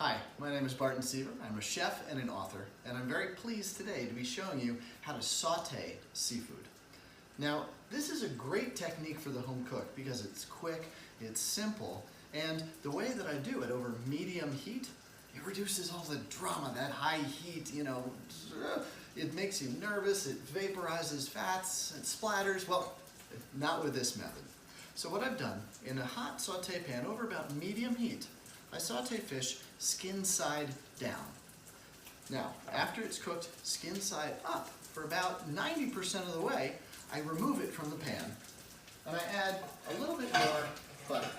Hi, my name is Barton Seaver. I'm a chef and an author, and I'm very pleased today to be showing you how to saute seafood. Now, this is a great technique for the home cook because it's quick, it's simple, and the way that I do it over medium heat, it reduces all the drama, that high heat, it makes you nervous, it vaporizes fats, it splatters. Well, not with this method. So what I've done, in a hot saute pan over about medium heat, I saute fish skin side down. Now, after it's cooked skin side up for about 90% of the way, I remove it from the pan and I add a little bit more butter.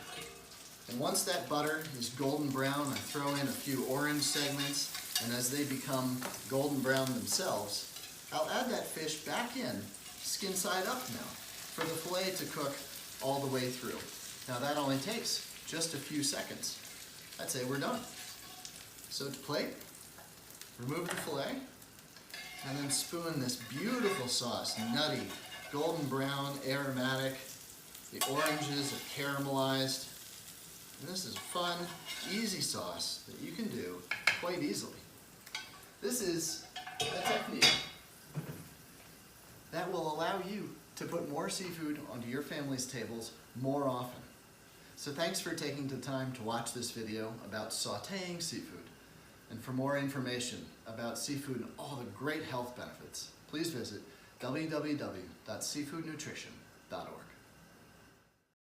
And once that butter is golden brown, I throw in a few orange segments, and as they become golden brown themselves, I'll add that fish back in, skin side up now, for the filet to cook all the way through. Now that only takes just a few seconds. I'd say we're done. So to plate, remove the filet, and then spoon this beautiful sauce, nutty, golden brown, aromatic. The oranges are caramelized. And this is a fun, easy sauce that you can do quite easily. This is a technique that will allow you to put more seafood onto your family's tables more often. So thanks for taking the time to watch this video about sauteing seafood. And for more information about seafood and all the great health benefits, please visit www.seafoodnutrition.org.